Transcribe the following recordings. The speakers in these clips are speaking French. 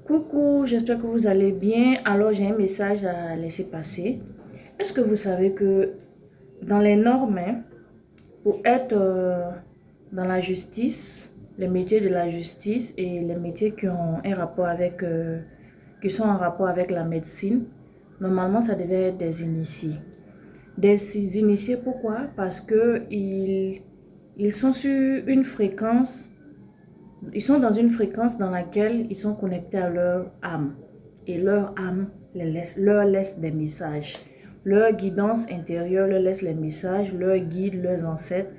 Coucou, j'espère que vous allez bien. Alors, j'ai un message à laisser passer. Est-ce que vous savez que dans les normes, pour être dans la justice, les métiers de la justice et les métiers qui ont un rapport avec, qui sont en rapport avec la médecine, normalement, ça devait être des initiés. Des initiés, pourquoi? Parce que ils sont sur une fréquence. Ils sont dans une fréquence dans laquelle ils sont connectés à leur âme. Et leur âme leur laisse des messages. Leur guidance intérieure leur laisse les messages. Leur guide, leurs ancêtres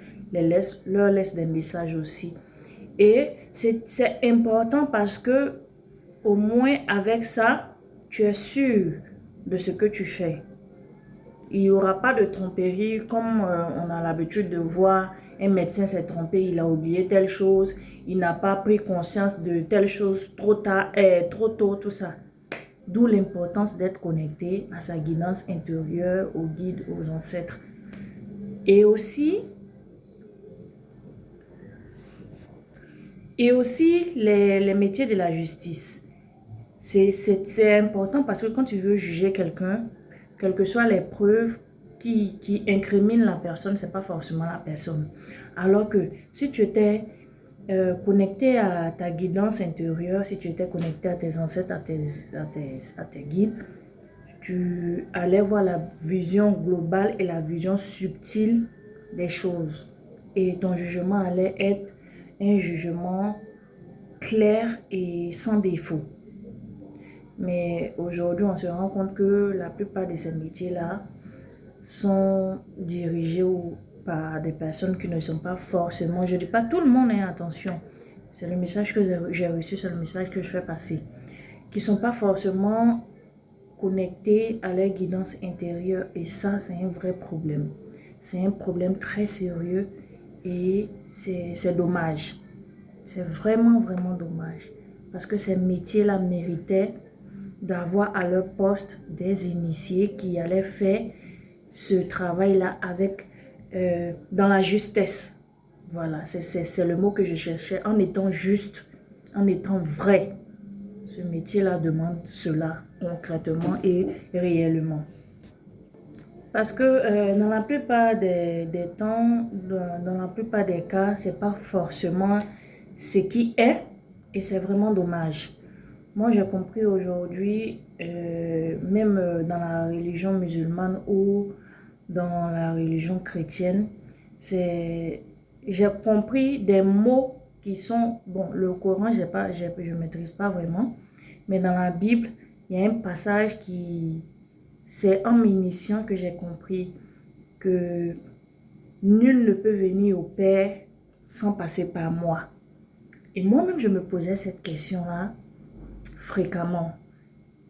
leur laissent des messages aussi. Et c'est important parce que au moins avec ça, tu es sûr de ce que tu fais. Il n'y aura pas de tromperie comme on a l'habitude de voir un médecin s'est trompé, il a oublié telle chose, il n'a pas pris conscience de telle chose trop tard, trop tôt, tout ça. D'où l'importance d'être connecté à sa guidance intérieure, aux guides, aux ancêtres. Et aussi, les métiers de la justice. C'est important parce que quand tu veux juger quelqu'un, quelles que soient les preuves qui incriminent la personne, ce n'est pas forcément la personne. Alors que si tu étais connecté à ta guidance intérieure, si tu étais connecté à tes ancêtres, à tes guides, tu allais voir la vision globale et la vision subtile des choses. Et ton jugement allait être un jugement clair et sans défaut. Mais aujourd'hui, on se rend compte que la plupart de ces métiers-là sont dirigés par des personnes qui ne sont pas forcément, je ne dis pas tout le monde, hein, attention, c'est le message que j'ai reçu, c'est le message que je fais passer, qui ne sont pas forcément connectés à leur guidance intérieure. Et ça, c'est un vrai problème. C'est un problème très sérieux et c'est dommage. C'est vraiment, vraiment dommage. Parce que ces métiers-là méritaient d'avoir à leur poste des initiés qui allaient faire ce travail-là avec dans la justesse. Voilà, c'est le mot que je cherchais, en étant juste, en étant vrai. Ce métier-là demande cela concrètement et réellement. Parce que dans la plupart des temps, dans la plupart des cas, c'est pas forcément ce qui est et c'est vraiment dommage. Moi, j'ai compris aujourd'hui, même dans la religion musulmane ou dans la religion chrétienne, j'ai compris des mots qui sont, bon, le Coran, je ne maîtrise pas vraiment, mais dans la Bible, il y a un passage c'est en m'initiant que j'ai compris que nul ne peut venir au Père sans passer par moi. Et moi-même, je me posais cette question-là fréquemment.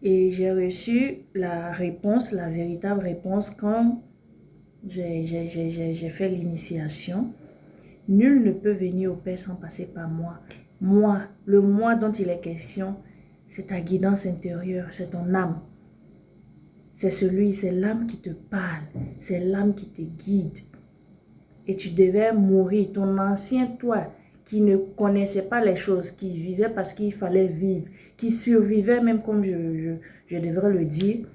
Et j'ai reçu la réponse, la véritable réponse quand j'ai fait l'initiation. Nul ne peut venir au Père sans passer par moi. Moi, le moi dont il est question, c'est ta guidance intérieure, c'est ton âme. C'est l'âme qui te parle, c'est l'âme qui te guide. Et tu devais mourir, ton ancien toi qui ne connaissait pas les choses, qui vivait parce qu'il fallait vivre, qui survivait même comme je devrais le dire.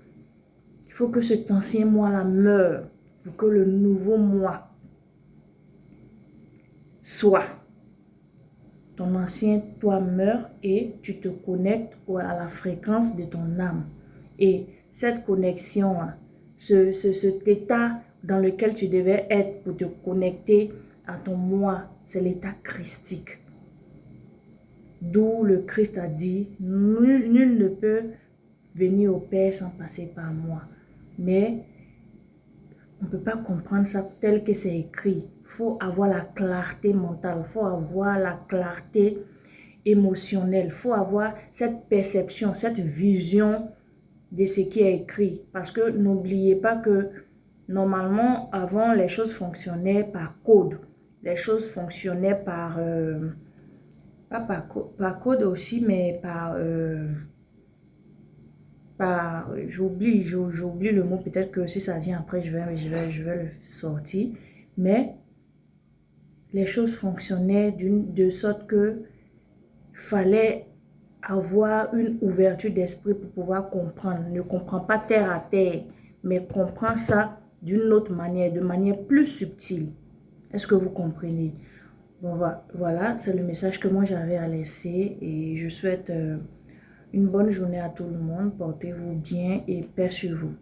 Il faut que cet ancien moi-là meure pour que le nouveau moi soit. Ton ancien toi meurt et tu te connectes à la fréquence de ton âme. Et cette connexion, cet état dans lequel tu devais être pour te connecter à ton moi, c'est l'état christique. D'où le Christ a dit, nul ne peut venir au Père sans passer par moi. Mais on ne peut pas comprendre ça tel que c'est écrit. Il faut avoir la clarté mentale, il faut avoir la clarté émotionnelle, il faut avoir cette perception, cette vision de ce qui est écrit. Parce que n'oubliez pas que normalement, avant, les choses fonctionnaient par code. Les choses fonctionnaient pas par code aussi, mais j'oublie le mot, peut-être que si ça vient après, je vais le sortir. Mais les choses fonctionnaient de sorte que fallait avoir une ouverture d'esprit pour pouvoir comprendre. Ne comprends pas terre à terre, mais comprends ça d'une autre manière, de manière plus subtile. Est-ce que vous comprenez? Bon, voilà, c'est le message que moi j'avais à laisser et je souhaite une bonne journée à tout le monde. Portez-vous bien et paix sur vous.